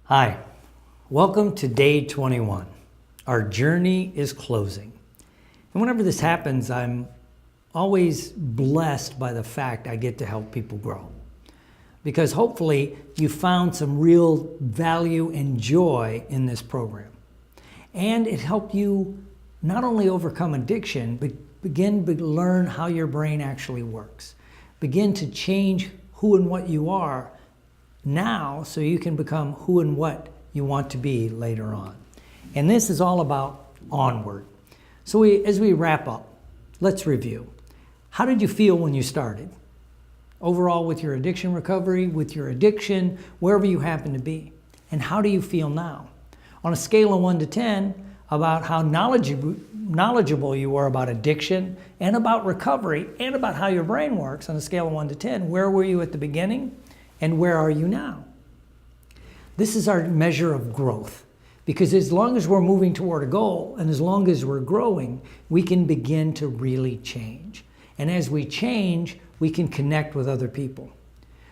Hi, welcome to day 21. Our journey is closing. And whenever this happens, I'm always blessed by the fact I get to help people grow. Because hopefully you found some real value and joy in this program. And it helped you not only overcome addiction, but begin to learn how your brain actually works. Begin to change who and what you are now so you can become who and what you want to be later on. And this is all about onward. So as we wrap up, let's review. How did you feel when you started? Overall with your addiction recovery, with your addiction, wherever you happen to be. And how do you feel now? On a scale of 1 to 10, about how knowledgeable you are about addiction and about recovery and about how your brain works on a scale of 1 to 10, where were you at the beginning? And where are you now? This is our measure of growth, because as long as we're moving toward a goal and as long as we're growing, we can begin to really change. And as we change, we can connect with other people.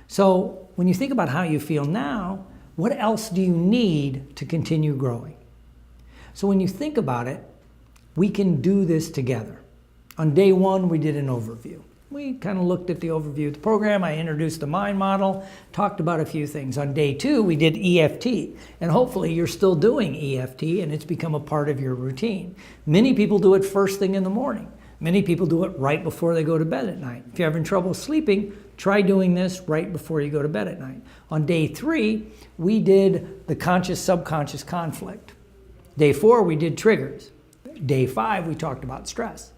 So when you think about how you feel now, what else do you need to continue growing? So when you think about it, we can do this together. On day 1, we did an overview. We kind of looked at the overview of the program. I introduced the mind model, talked about a few things. On day 2, we did EFT. And hopefully you're still doing EFT and it's become a part of your routine. Many people do it first thing in the morning. Many people do it right before they go to bed at night. If you're having trouble sleeping, try doing this right before you go to bed at night. On day 3, we did the conscious-subconscious conflict. Day 4, we did triggers. Day 5, we talked about stress.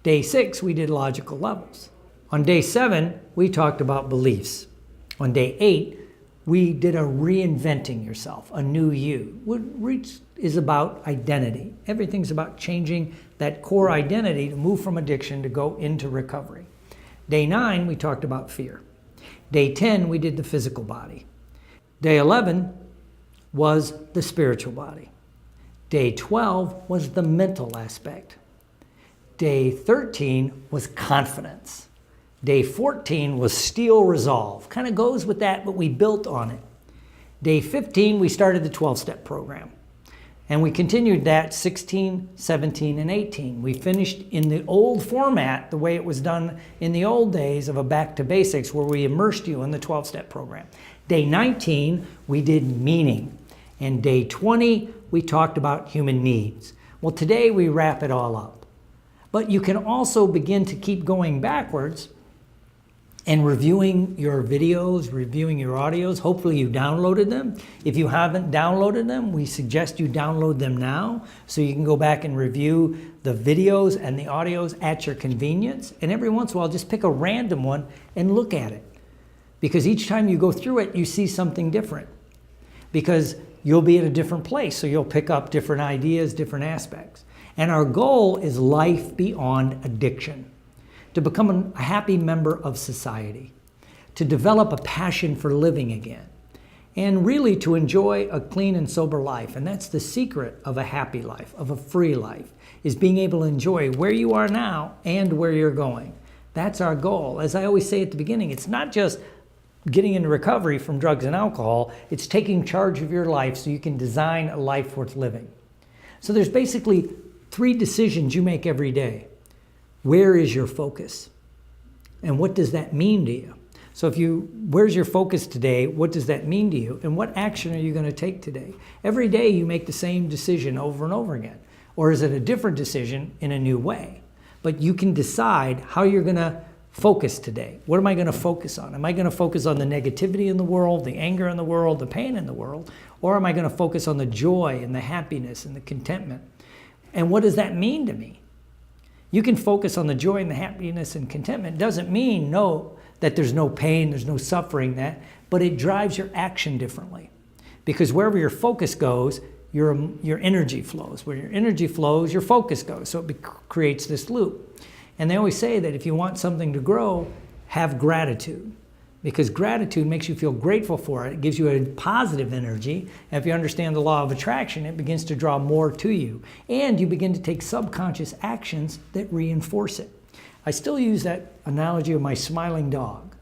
Day 6, we did logical levels. On day 7, we talked about beliefs. On day 8, we did a reinventing yourself, a new you, which is about identity. Everything's about changing that core identity to move from addiction to go into recovery. Day 9, we talked about fear. Day 10, we did the physical body. Day 11 was the spiritual body. Day 12 was the mental aspect. Day 13 was confidence. Day 14 was steel resolve. Kind of goes with that, but we built on it. Day 15, we started the 12-step program. And we continued that 16, 17, and 18. We finished in the old format, the way it was done in the old days of a back to basics, where we immersed you in the 12-step program. Day 19, we did meaning. And day 20, we talked about human needs. Well, today we wrap it all up. But you can also begin to keep going backwards and reviewing your videos, reviewing your audios. Hopefully you downloaded them. If you haven't downloaded them, we suggest you download them now so you can go back and review the videos and the audios at your convenience. And every once in a while, just pick a random one and look at it. Because each time you go through it, you see something different. Because you'll be at a different place, so you'll pick up different ideas, different aspects. And our goal is life beyond addiction, to become a happy member of society, to develop a passion for living again, and really to enjoy a clean and sober life. And that's the secret of a happy life, of a free life, is being able to enjoy where you are now and where you're going. That's our goal. As I always say at the beginning, it's not just getting into recovery from drugs and alcohol, it's taking charge of your life so you can design a life worth living. So there's basically 3 decisions you make every day. Where is your focus? And what does that mean to you? So where's your focus today? What does that mean to you? And what action are you going to take today? Every day you make the same decision over and over again. Or is it a different decision in a new way? But you can decide how you're going to focus today. What am I going to focus on? Am I going to focus on the negativity in the world, the anger in the world, the pain in the world? Or am I going to focus on the joy and the happiness and the contentment? And what does that mean to me? You can focus on the joy and the happiness and contentment. It doesn't mean that there's no pain, there's no suffering, but it drives your action differently. Because wherever your focus goes, your energy flows. Where your energy flows, your focus goes. So it creates this loop. And they always say that if you want something to grow, have gratitude. Because gratitude makes you feel grateful for it. It gives you a positive energy. And if you understand the law of attraction, it begins to draw more to you. And you begin to take subconscious actions that reinforce it. I still use that analogy of my smiling dog.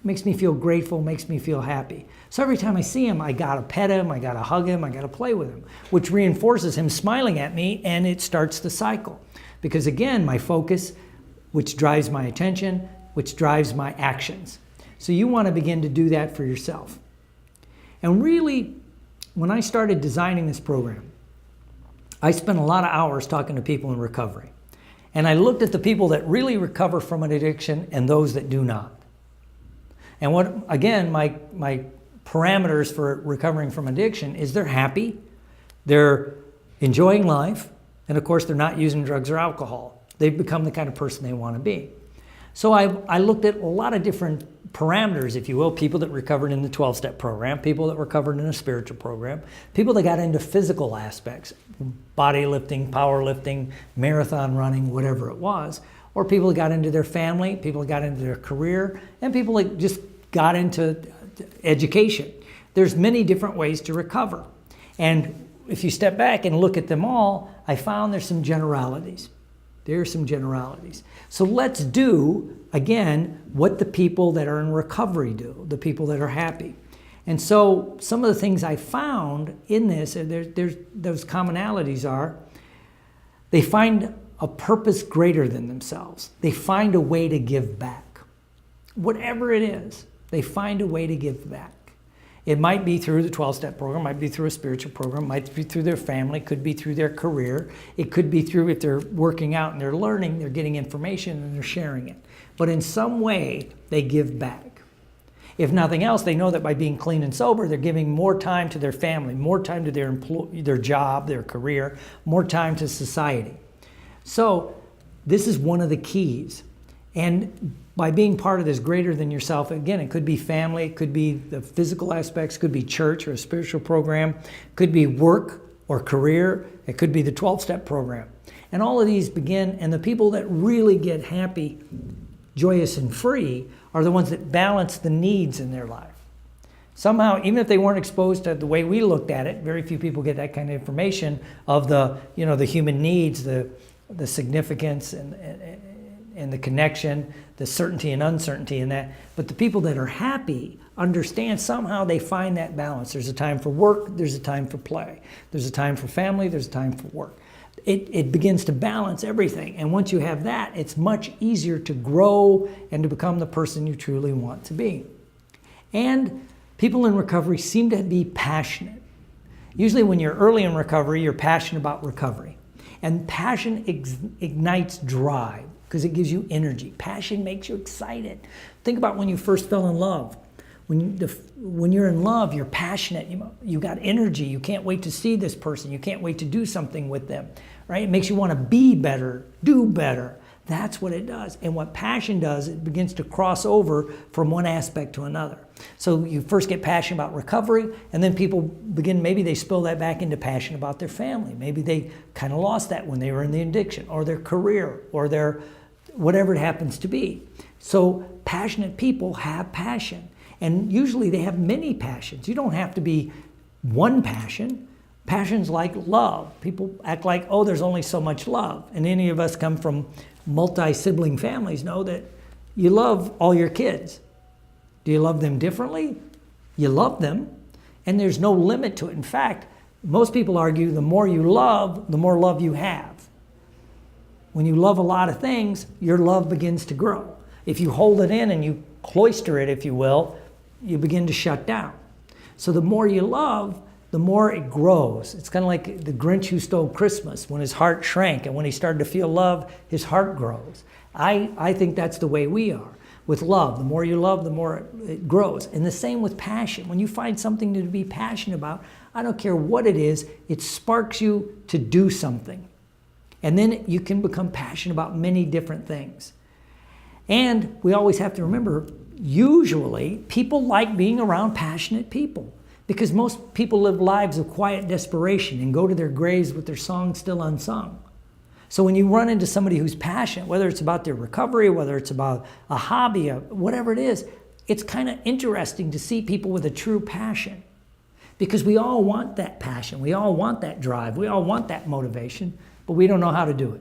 makes me feel grateful, makes me feel happy. So every time I see him, I gotta pet him, I gotta hug him, I gotta play with him, which reinforces him smiling at me, and it starts the cycle. Because again, my focus, which drives my attention, which drives my actions. So you wanna begin to do that for yourself. And really, when I started designing this program, I spent a lot of hours talking to people in recovery. And I looked at the people that really recover from an addiction and those that do not. And what, again, my parameters for recovering from addiction is they're happy, they're enjoying life, and of course they're not using drugs or alcohol. They've become the kind of person they want to be. So I looked at a lot of different parameters, if you will, people that recovered in the 12-step program, people that recovered in a spiritual program, people that got into physical aspects, body lifting, powerlifting, marathon running, whatever it was, or people that got into their family, people that got into their career, and people that just got into education. There's many different ways to recover. And if you step back and look at them all, I found there's some generalities. There are some generalities. So let's do, again, what the people that are in recovery do, the people that are happy. And so some of the things I found in this, those commonalities are, they find a purpose greater than themselves. They find a way to give back. Whatever it is, they find a way to give back. It might be through the 12-step program, might be through a spiritual program, might be through their family, could be through their career. It could be through, if they're working out and they're learning, they're getting information and they're sharing it. But in some way, they give back. If nothing else, they know that by being clean and sober, they're giving more time to their family, more time to their job, their career, more time to society. So this is one of the keys. And by being part of this greater than yourself, again, it could be family, it could be the physical aspects, could be church or a spiritual program, could be work or career, it could be the 12-step program. And all of these begin, and the people that really get happy, joyous, and free are the ones that balance the needs in their life. Somehow, even if they weren't exposed to the way we looked at it, very few people get that kind of information of the human needs, the significance and the connection, the certainty and uncertainty in that. But the people that are happy understand somehow they find that balance. There's a time for work, there's a time for play. There's a time for family, there's a time for work. It begins to balance everything. And once you have that, it's much easier to grow and to become the person you truly want to be. And people in recovery seem to be passionate. Usually when you're early in recovery, you're passionate about recovery. And passion ignites drive, because it gives you energy. Passion makes you excited. Think about when you first fell in love. When you're in love, you're passionate. You got energy. You can't wait to see this person. You can't wait to do something with them, right? It makes you want to be better, do better. That's what it does. And what passion does, it begins to cross over from one aspect to another. So you first get passionate about recovery, and then people begin, maybe they spill that back into passion about their family. Maybe they kind of lost that when they were in the addiction, or their career, or their whatever it happens to be. So passionate people have passion. And usually they have many passions. You don't have to be one passion. Passions like love. People act like, oh, there's only so much love. And any of us come from multi-sibling families know that you love all your kids. Do you love them differently? You love them, and there's no limit to it. In fact, most people argue the more you love, the more love you have. When you love a lot of things, your love begins to grow. If you hold it in and you cloister it, if you will, you begin to shut down. So the more you love, the more it grows. It's kind of like the Grinch who stole Christmas. When his heart shrank and when he started to feel love, his heart grows. I think that's the way we are with love. The more you love, the more it grows. And the same with passion. When you find something to be passionate about, I don't care what it is, it sparks you to do something. And then you can become passionate about many different things. And we always have to remember, usually people like being around passionate people, because most people live lives of quiet desperation and go to their graves with their songs still unsung. So when you run into somebody who's passionate, whether it's about their recovery, whether it's about a hobby, whatever it is, it's kind of interesting to see people with a true passion, because we all want that passion. We all want that drive. We all want that motivation, but we don't know how to do it.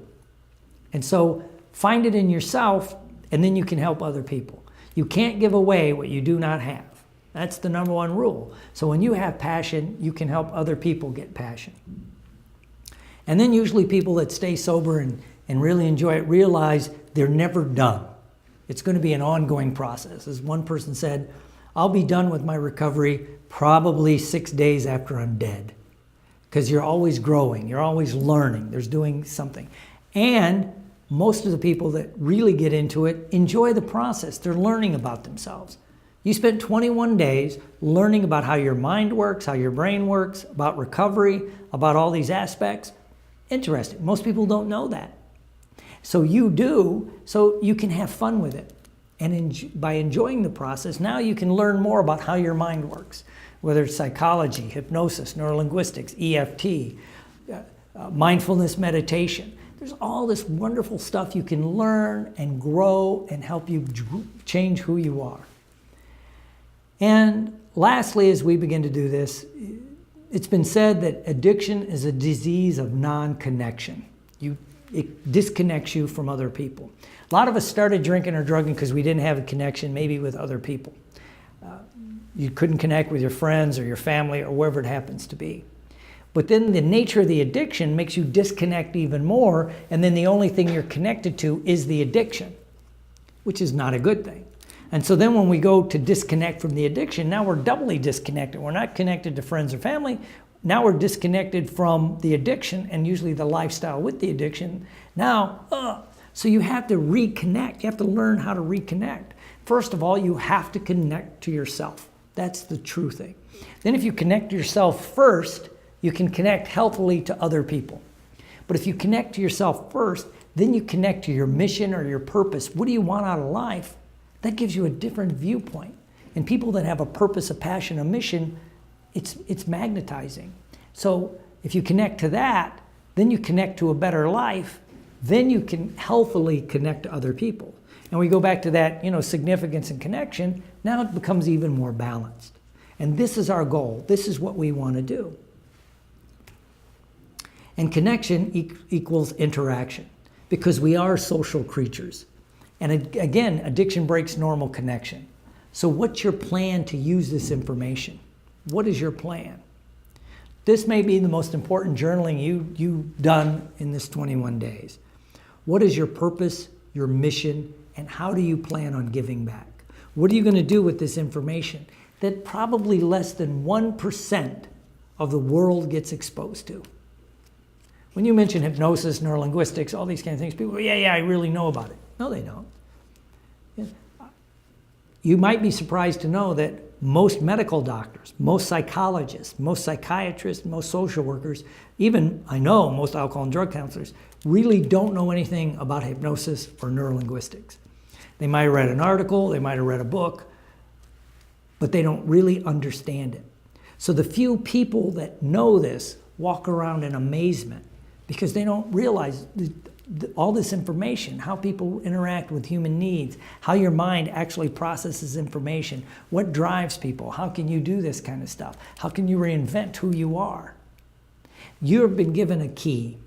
And so find it in yourself, and then you can help other people. You can't give away what you do not have. That's the number one rule. So when you have passion, you can help other people get passion. And then usually people that stay sober and really enjoy it realize they're never done. It's going to be an ongoing process. As one person said, I'll be done with my recovery probably 6 days after I'm dead. Because you're always growing, you're always learning, there's doing something. And most of the people that really get into it enjoy the process. They're learning about themselves. You spent 21 days learning about how your mind works, how your brain works, about recovery, about all these aspects. Interesting. Most people don't know that. So you do, so you can have fun with it. And by enjoying the process, now you can learn more about how your mind works, whether it's psychology, hypnosis, neurolinguistics, EFT, mindfulness meditation. There's all this wonderful stuff you can learn and grow and help you change who you are. And lastly, as we begin to do this, it's been said that addiction is a disease of non-connection. It disconnects you from other people. A lot of us started drinking or drugging because we didn't have a connection maybe with other people. You couldn't connect with your friends or your family or wherever it happens to be. But then the nature of the addiction makes you disconnect even more, and then the only thing you're connected to is the addiction, which is not a good thing. And so then when we go to disconnect from the addiction, now we're doubly disconnected. We're not connected to friends or family. Now we're disconnected from the addiction and usually the lifestyle with the addiction. Now, so you have to reconnect. You have to learn how to reconnect. First of all, you have to connect to yourself. That's the true thing. Then if you connect to yourself first, you can connect healthily to other people. But if you connect to yourself first, then you connect to your mission or your purpose. What do you want out of life? That gives you a different viewpoint. And people that have a purpose, a passion, a mission, it's magnetizing. So if you connect to that, then you connect to a better life, then you can healthily connect to other people. And we go back to that, significance and connection, now it becomes even more balanced. And this is our goal. This is what we want to do. And connection equals interaction, because we are social creatures. And again, addiction breaks normal connection. So what's your plan to use this information? What is your plan? This may be the most important journaling you've done in this 21 days. What is your purpose, your mission, and how do you plan on giving back? What are you going to do with this information that probably less than 1% of the world gets exposed to? When you mention hypnosis, neurolinguistics, all these kind of things, people go, yeah, I really know about it. No, they don't. You might be surprised to know that most medical doctors, most psychologists, most psychiatrists, most social workers, even I know most alcohol and drug counselors, really don't know anything about hypnosis or neurolinguistics. They might have read an article, they might have read a book, but they don't really understand it. So the few people that know this walk around in amazement because they don't realize all this information, how people interact with human needs, how your mind actually processes information, what drives people, how can you do this kind of stuff, how can you reinvent who you are. You've been given a key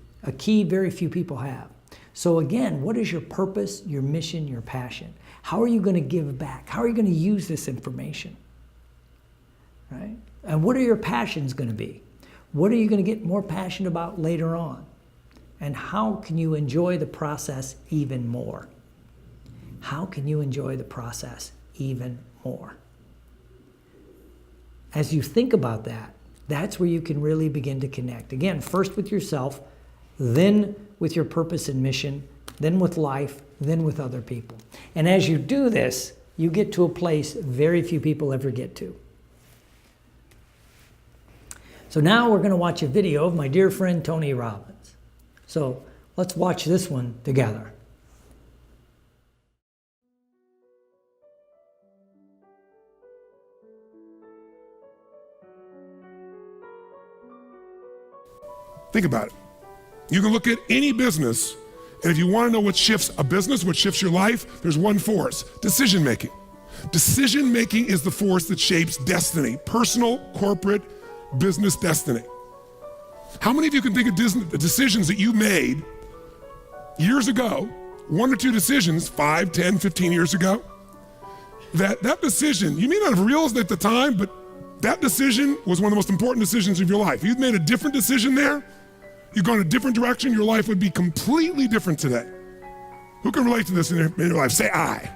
very few people have. So again, what is your purpose, your mission, your passion? How are you going to give back? How are you going to use this information? Right? And what are your passions going to be? What are you going to get more passionate about later on? And how can you enjoy the process even more? How can you enjoy the process even more? As you think about that, that's where you can really begin to connect. Again, first with yourself, then with your purpose and mission, then with life, then with other people. And as you do this, you get to a place very few people ever get to. So now we're going to watch a video of my dear friend Tony Robbins. So let's watch this one together. Think about it. You can look at any business, and if you want to know what shifts a business, what shifts your life, there's one force: decision making. Decision making is the force that shapes destiny, personal, corporate, business destiny. How many of you can think of decisions that you made years ago, 1 or 2 decisions, 5, 10, 15 years ago, that decision, you may not have realized it at the time, but that decision was one of the most important decisions of your life. If you'd made a different decision there, you'd gone a different direction, your life would be completely different today. Who can relate to this in your life? Say I.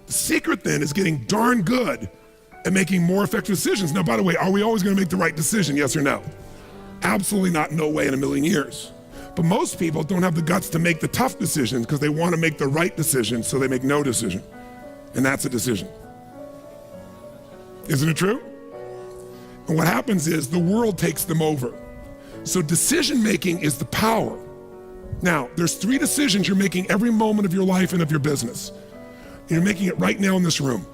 The secret then is getting darn good at making more effective decisions. Now, by the way, are we always gonna make the right decision, yes or no? Absolutely not, no way in a million years. But most people don't have the guts to make the tough decisions because they wanna make the right decision, so they make no decision. And that's a decision. Isn't it true? And what happens is the world takes them over. So decision making is the power. Now, there's 3 decisions you're making every moment of your life and of your business. You're making it right now in this room.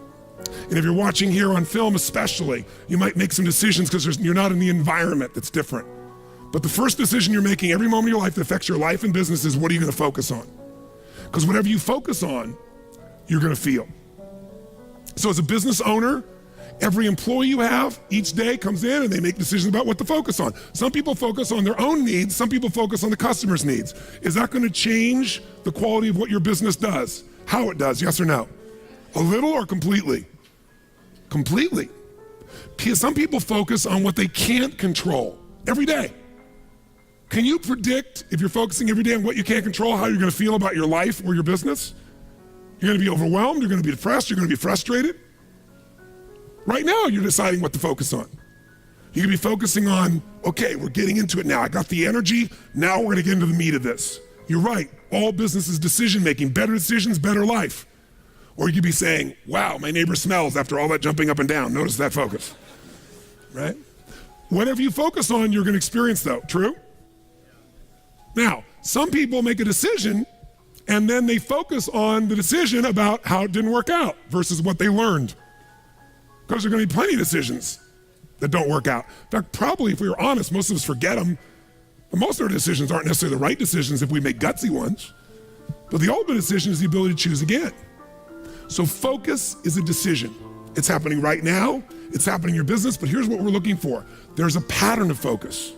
And if you're watching here on film especially, you might make some decisions because you're not in the environment that's different. But the first decision you're making every moment of your life that affects your life and business is what are you gonna focus on? Because whatever you focus on, you're gonna feel. So as a business owner, every employee you have each day comes in and they make decisions about what to focus on. Some people focus on their own needs, some people focus on the customer's needs. Is that gonna change the quality of what your business does? How it does, yes or no? A little or completely? Completely. Some people focus on what they can't control every day. Can you predict, if you're focusing every day on what you can't control, how you're gonna feel about your life or your business? You're gonna be overwhelmed, you're gonna be depressed, you're gonna be frustrated. Right now, you're deciding what to focus on. You can be focusing on, okay, we're getting into it now. I got the energy, now we're gonna get into the meat of this. You're right, all business is decision making, better decisions, better life. Or you could be saying, wow, my neighbor smells after all that jumping up and down. Notice that focus, right? Whatever you focus on, you're gonna experience though, true? Now, some people make a decision and then they focus on the decision about how it didn't work out versus what they learned. Because there are gonna be plenty of decisions that don't work out. In fact, probably if we were honest, most of us forget them. But most of our decisions aren't necessarily the right decisions if we make gutsy ones. But the ultimate decision is the ability to choose again. So focus is a decision. It's happening right now, it's happening in your business, but here's what we're looking for. There's a pattern of focus.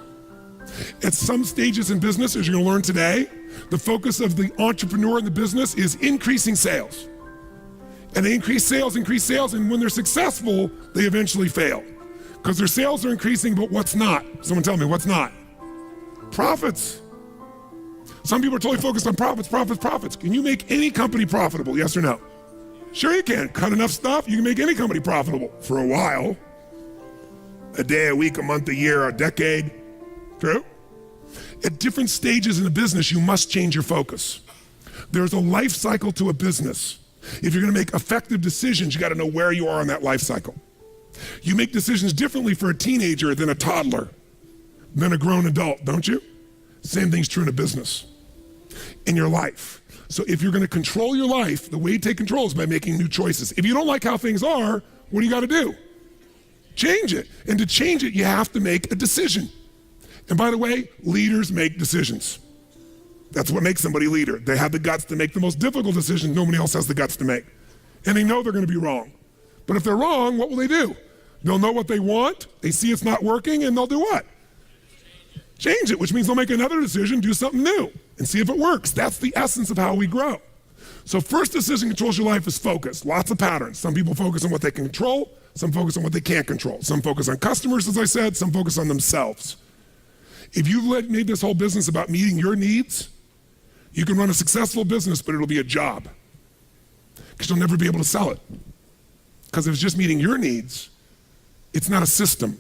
At some stages in business, as you're gonna learn today, the focus of the entrepreneur in the business is increasing sales. And they increase sales, and when they're successful, they eventually fail. Because their sales are increasing, but what's not? Someone tell me, what's not? Profits. Some people are totally focused on profits. Can you make any company profitable, yes or no? Sure you can. Cut enough stuff, you can make any company profitable for a while. A day, a week, a month, a year, a decade. True? At different stages in the business, you must change your focus. There's a life cycle to a business. If you're gonna make effective decisions, you gotta know where you are on that life cycle. You make decisions differently for a teenager than a toddler, than a grown adult, don't you? Same thing's true in a business, in your life. So if you're gonna control your life, the way you take control is by making new choices. If you don't like how things are, what do you gotta do? Change it. And to change it, you have to make a decision. And by the way, leaders make decisions. That's what makes somebody a leader. They have the guts to make the most difficult decisions nobody else has the guts to make. And they know they're gonna be wrong. But if they're wrong, what will they do? They'll know what they want, they see it's not working, and they'll do what? Change it, which means they'll make another decision, do something new, and see if it works. That's the essence of how we grow. So first decision controls your life is focus. Lots of patterns. Some people focus on what they can control, some focus on what they can't control. Some focus on customers, as I said, some focus on themselves. If you've made this whole business about meeting your needs, you can run a successful business, but it'll be a job. Because you'll never be able to sell it. Because if it's just meeting your needs, it's not a system.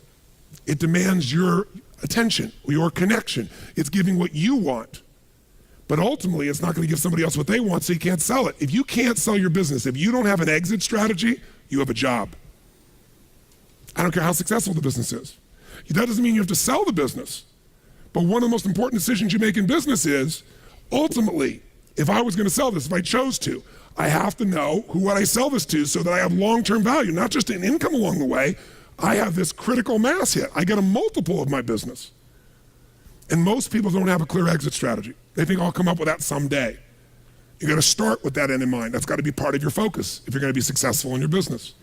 It demands your attention, your connection. It's giving what you want. But ultimately, it's not going to give somebody else what they want, so you can't sell it. If you can't sell your business, if you don't have an exit strategy, you have a job. I don't care how successful the business is. That doesn't mean you have to sell the business. But one of the most important decisions you make in business is, ultimately, if I was going to sell this, if I chose to, I have to know who would I sell this to so that I have long-term value, not just an income along the way. I have this critical mass hit. I get a multiple of my business. And most people don't have a clear exit strategy. They think I'll come up with that someday. You got to start with that end in mind. That's got to be part of your focus if you're going to be successful in your business.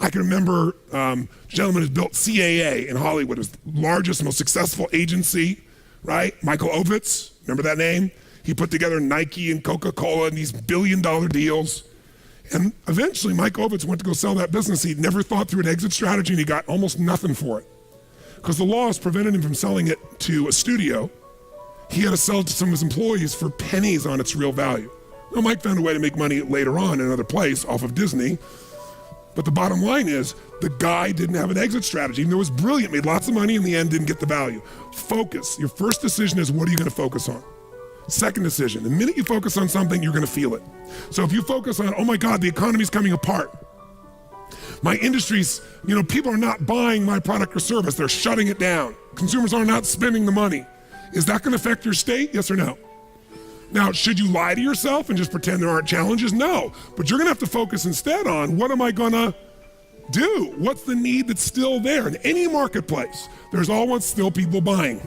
I can remember a gentleman who's built CAA in Hollywood. It was the largest, most successful agency, right? Michael Ovitz, remember that name? He put together Nike and Coca-Cola and these billion-dollar deals. And eventually Mike Ovitz went to go sell that business. He'd never thought through an exit strategy and he got almost nothing for it. Because the laws prevented him from selling it to a studio. He had to sell it to some of his employees for pennies on its real value. Now, Mike found a way to make money later on in another place off of Disney. But the bottom line is, the guy didn't have an exit strategy. Even though it was brilliant, made lots of money, in the end didn't get the value. Focus. Your first decision is, what are you going to focus on? Second decision, the minute you focus on something, you're going to feel it. So if you focus on, oh my God, the economy's coming apart. My industry's, people are not buying my product or service. They're shutting it down. Consumers are not spending the money. Is that going to affect your state? Yes or no? Now, should you lie to yourself and just pretend there aren't challenges? No, but you're going to have to focus instead on, what am I going to do? What's the need that's still there? In any marketplace, there's always still people buying.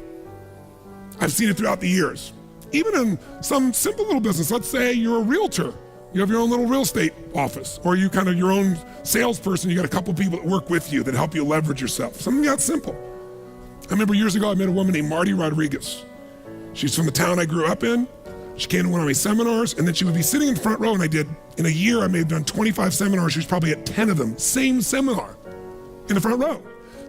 I've seen it throughout the years. Even in some simple little business, let's say you're a realtor. You have your own little real estate office, or you kind of your own salesperson. You got a couple people that work with you that help you leverage yourself. Something that simple. I remember years ago, I met a woman named Marty Rodriguez. She's from the town I grew up in. She came to one of my seminars, and then she would be sitting in the front row, and in a year, I may have done 25 seminars. She was probably at 10 of them, same seminar, in the front row.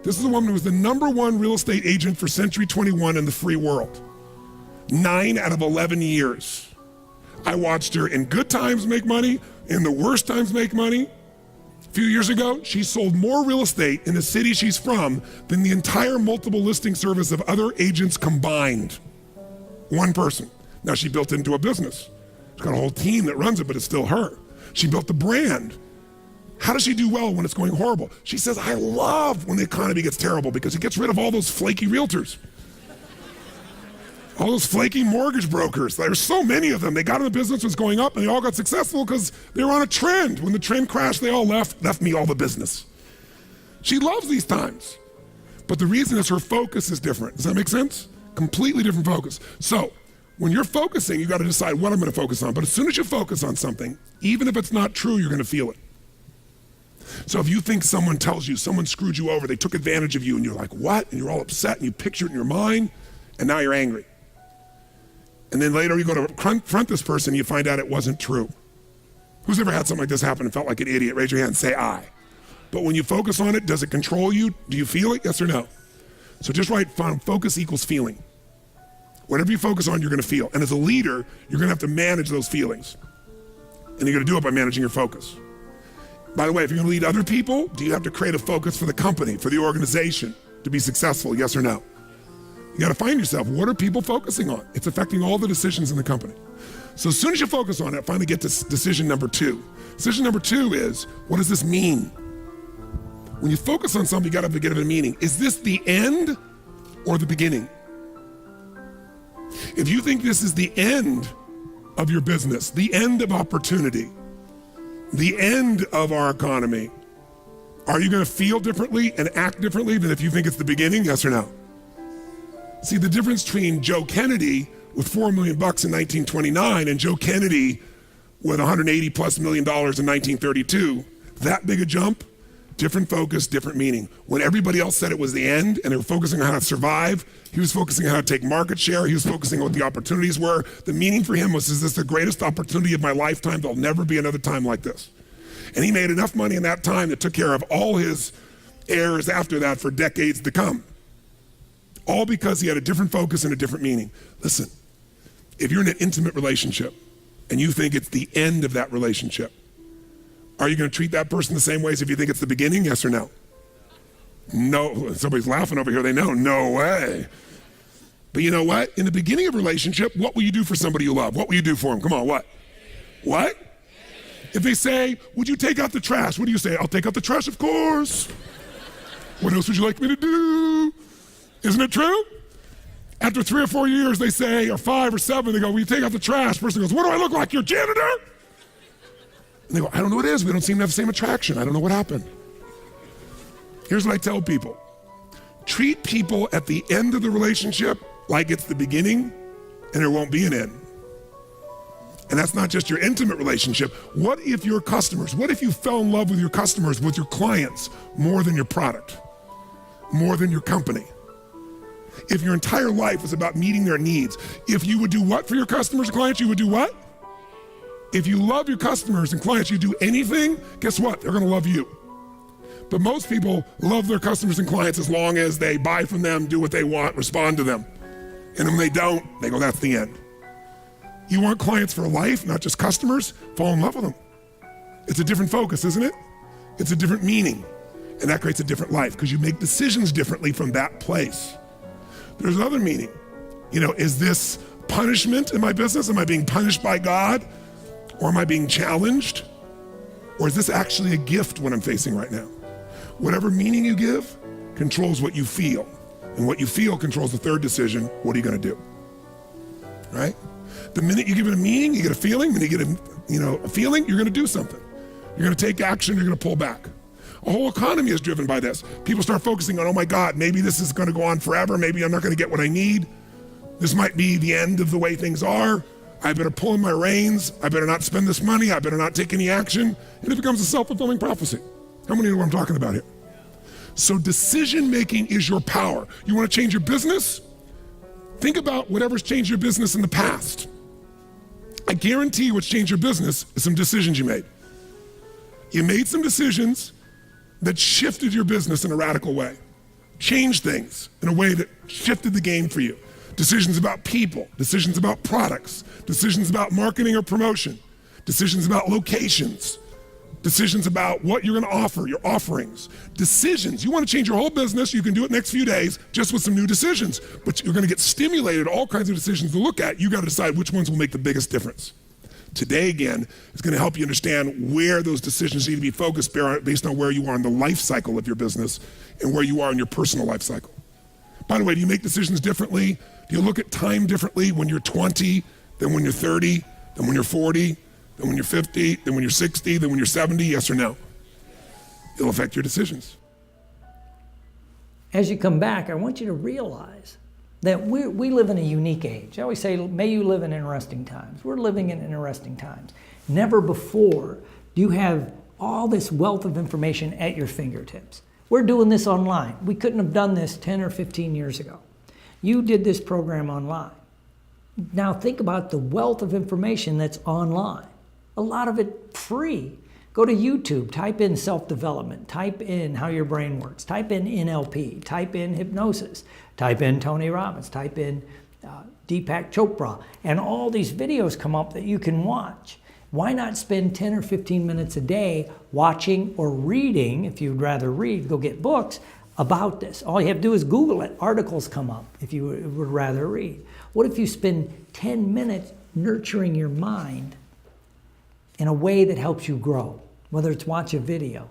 This is a woman who was the #1 real estate agent for Century 21 in the free world. 9 out of 11 years. I watched her in good times make money, in the worst times make money. A few years ago, she sold more real estate in the city she's from than the entire multiple listing service of other agents combined. One person. Now she built it into a business. She's got a whole team that runs it, but it's still her. She built the brand. How does she do well when it's going horrible? She says, I love when the economy gets terrible because it gets rid of all those flaky realtors. All those flaky mortgage brokers. There's so many of them. They got in the business, was going up, and they all got successful because they were on a trend. When the trend crashed, they all left me all the business. She loves these times. But the reason is her focus is different. Does that make sense? Completely different focus. So when you're focusing, you got to decide what I'm going to focus on. But as soon as you focus on something, even if it's not true, you're going to feel it. So if you think someone tells you, someone screwed you over, they took advantage of you, and you're like, what? And you're all upset, and you picture it in your mind, and now you're angry. And then later you go to confront this person, and you find out it wasn't true. Who's ever had something like this happen and felt like an idiot? Raise your hand and say, I. But when you focus on it, does it control you? Do you feel it? Yes or no? So just write, focus equals feeling. Whatever you focus on, you're going to feel. And as a leader, you're going to have to manage those feelings. And you're going to do it by managing your focus. By the way, if you're going to lead other people, do you have to create a focus for the company, for the organization to be successful? Yes or no? You got to find yourself, what are people focusing on? It's affecting all the decisions in the company. So as soon as you focus on it, finally get to decision number 2. Decision number 2 is, what does this mean? When you focus on something, you got to give it a meaning. Is this the end or the beginning? If you think this is the end of your business, the end of opportunity, the end of our economy, are you going to feel differently and act differently than if you think it's the beginning? Yes or no? See, the difference between Joe Kennedy with $4 million in 1929 and Joe Kennedy with $180+ million in 1932, that big a jump, different focus, different meaning. When everybody else said it was the end and they were focusing on how to survive, he was focusing on how to take market share. He was focusing on what the opportunities were. The meaning for him was, is this the greatest opportunity of my lifetime? There'll never be another time like this. And he made enough money in that time that took care of all his heirs after that for decades to come. All because he had a different focus and a different meaning. Listen, if you're in an intimate relationship and you think it's the end of that relationship, are you going to treat that person the same way as if you think it's the beginning? Yes or no? No. Somebody's laughing over here. They know. No way. But you know what? In the beginning of a relationship, what will you do for somebody you love? What will you do for them? Come on, what? What? If they say, would you take out the trash? What do you say? I'll take out the trash, of course. What else would you like me to do? Isn't it true? After 3 or 4 years, they say, or 5 or 7, they go, will you take out the trash? Person goes, what do I look like, your janitor? And they go, I don't know what it is. We don't seem to have the same attraction. I don't know what happened. Here's what I tell people. Treat people at the end of the relationship like it's the beginning, and there won't be an end. And that's not just your intimate relationship. What if your customers, what if you fell in love with your customers, with your clients, more than your product, more than your company? If your entire life was about meeting their needs, if you would do what for your customers and clients, you would do what? If you love your customers and clients, you do anything, guess what? They're gonna love you. But most people love their customers and clients as long as they buy from them, do what they want, respond to them. And when they don't, they go, that's the end. You want clients for life, not just customers? Fall in love with them. It's a different focus, isn't it? It's a different meaning. And that creates a different life because you make decisions differently from that place. There's another meaning. Is this punishment in my business? Am I being punished by God? Or am I being challenged? Or is this actually a gift what I'm facing right now? Whatever meaning you give controls what you feel. And what you feel controls the third decision. What are you gonna do? Right? The minute you give it a meaning, you get a feeling. When you get a feeling, you're gonna do something. You're gonna take action, you're gonna pull back. A whole economy is driven by this. People start focusing on, oh my God, maybe this is gonna go on forever. Maybe I'm not gonna get what I need. This might be the end of the way things are. I better pull in my reins. I better not spend this money. I better not take any action. And it becomes a self-fulfilling prophecy. How many know what I'm talking about here? So decision-making is your power. You wanna change your business? Think about whatever's changed your business in the past. I guarantee what's changed your business is some decisions you made. You made some decisions that shifted your business in a radical way, changed things in a way that shifted the game for you. Decisions about people, decisions about products, decisions about marketing or promotion, decisions about locations, decisions about what you're gonna offer, your offerings. Decisions, you wanna change your whole business, you can do it next few days just with some new decisions, but you're gonna get stimulated, all kinds of decisions to look at. You gotta decide which ones will make the biggest difference. Today, again, is gonna help you understand where those decisions need to be focused based on where you are in the life cycle of your business and where you are in your personal life cycle. By the way, do you make decisions differently? Do you look at time differently when you're 20 than when you're 30, than when you're 40, than when you're 50, than when you're 60, than when you're 70, yes or no? It'll affect your decisions. As you come back, I want you to realize that we live in a unique age. I always say, may you live in interesting times. We're living in interesting times. Never before do you have all this wealth of information at your fingertips. We're doing this online. We couldn't have done this 10 or 15 years ago. You did this program online. Now think about the wealth of information that's online. A lot of it free. Go to YouTube, type in self-development, type in how your brain works, type in NLP, type in hypnosis, type in Tony Robbins, type in Deepak Chopra, and all these videos come up that you can watch. Why not spend 10 or 15 minutes a day watching or reading, if you'd rather read, go get books, about this. All you have to do is Google it. Articles come up if you would rather read. What if you spend 10 minutes nurturing your mind in a way that helps you grow? Whether it's watch a video,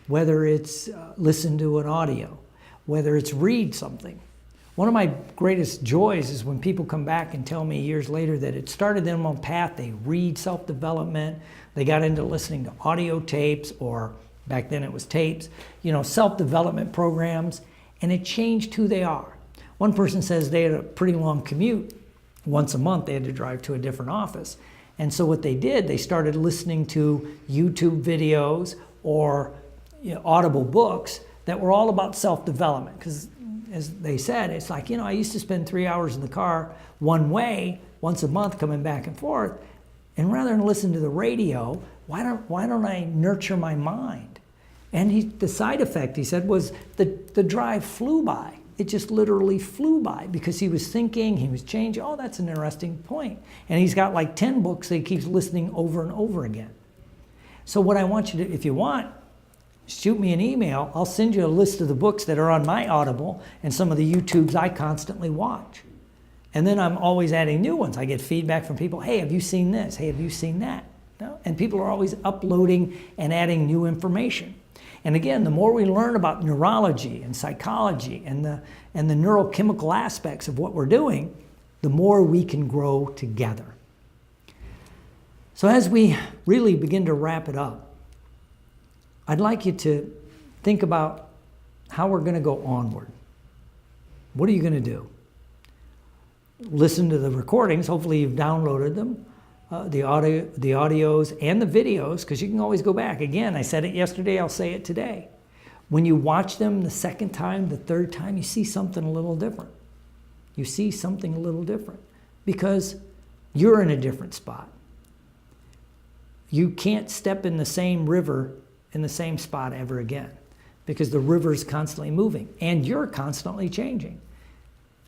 whether it's listen to an audio, whether it's read something. One of my greatest joys is when people come back and tell me years later that it started them on a path. They read self-development. They got into listening to audio tapes, or back then it was tapes, self-development programs, and it changed who they are. One person says they had a pretty long commute. Once a month they had to drive to a different office. And so what they did, they started listening to YouTube videos or audible books that were all about self-development. Because as they said, it's like, I used to spend 3 hours in the car one way once a month coming back and forth. And rather than listen to the radio, why don't I nurture my mind? And the side effect, he said, was the drive flew by. It just literally flew by because he was thinking, he was changing. Oh, that's an interesting point. And he's got like 10 books that he keeps listening over and over again. So what I want you to, if you want, shoot me an email. I'll send you a list of the books that are on my Audible and some of the YouTubes I constantly watch. And then I'm always adding new ones. I get feedback from people. Hey, have you seen this? Hey, have you seen that? And people are always uploading and adding new information. And again, the more we learn about neurology and psychology and the neurochemical aspects of what we're doing, the more we can grow together. So as we really begin to wrap it up, I'd like you to think about how we're going to go onward. What are you going to do? Listen to the recordings. Hopefully you've downloaded them. The audios and the videos, because you can always go back. Again, I said it yesterday, I'll say it today. When you watch them the second time, the third time, you see something a little different. You see something a little different because you're in a different spot. you can't step in the same river in the same spot ever again, because the river's constantly moving and you're constantly changing.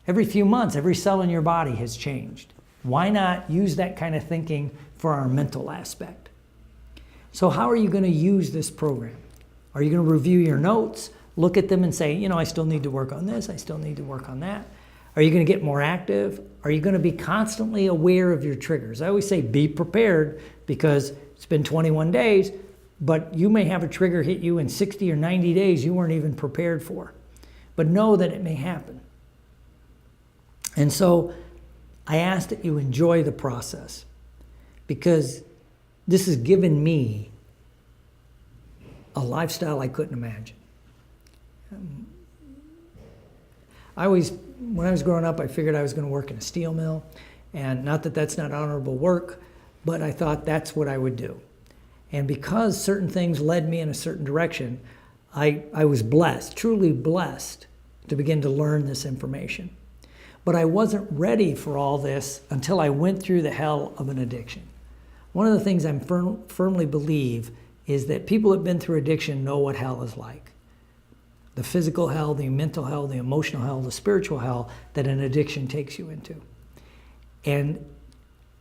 Every few months, every cell in your body has changed. Why not use that kind of thinking for our mental aspect? So how are you going to use this program? Are you going to review your notes, look at them and say, I still need to work on this, I still need to work on that? Are you going to get more active? Are you going to be constantly aware of your triggers? I always say be prepared, because it's been 21 days, but you may have a trigger hit you in 60 or 90 days you weren't even prepared for. But know that it may happen. And so I ask that you enjoy the process, because this has given me a lifestyle I couldn't imagine. When I was growing up, I figured I was going to work in a steel mill, and not that that's not honorable work, but I thought that's what I would do. And because certain things led me in a certain direction, I was blessed, truly blessed, to begin to learn this information. But I wasn't ready for all this until I went through the hell of an addiction. One of the things I firmly believe is that people that have been through addiction know what hell is like. The physical hell, the mental hell, the emotional hell, the spiritual hell that an addiction takes you into. And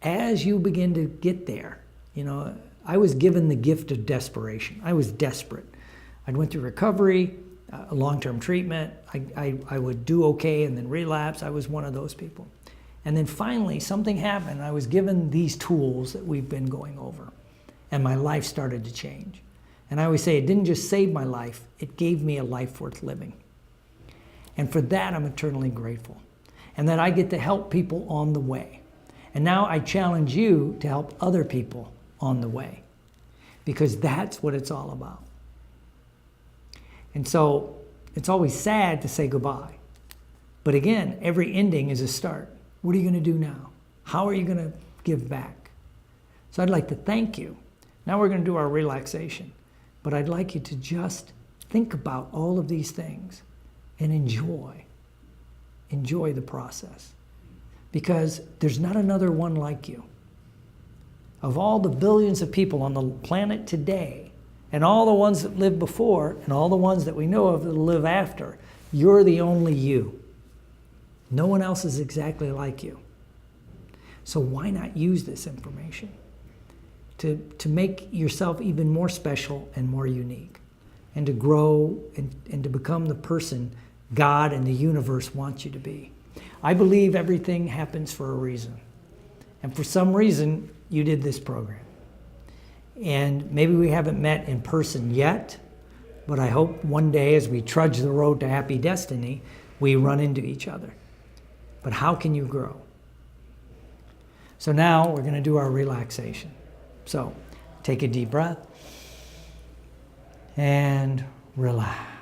as you begin to get there, I was given the gift of desperation. I was desperate. I went through recovery, long-term treatment. I would do okay and then relapse. I was one of those people. And then finally, something happened. I was given these tools that we've been going over, and my life started to change. And I always say it didn't just save my life, it gave me a life worth living. And for that, I'm eternally grateful. And that I get to help people on the way. And now I challenge you to help other people on the way, because that's what it's all about. And so it's always sad to say goodbye. But again, every ending is a start. What are you going to do now? How are you going to give back? So I'd like to thank you. Now we're going to do our relaxation. But I'd like you to just think about all of these things and enjoy the process. Because there's not another one like you. Of all the billions of people on the planet today, and all the ones that lived before, and all the ones that we know of that will live after, you're the only you. No one else is exactly like you. So why not use this information to make yourself even more special and more unique, and to grow and to become the person God and the universe wants you to be? I believe everything happens for a reason. And for some reason, you did this program. And maybe we haven't met in person yet, but I hope one day as we trudge the road to happy destiny, we run into each other. But how can you grow? So now we're going to do our relaxation. So take a deep breath and relax.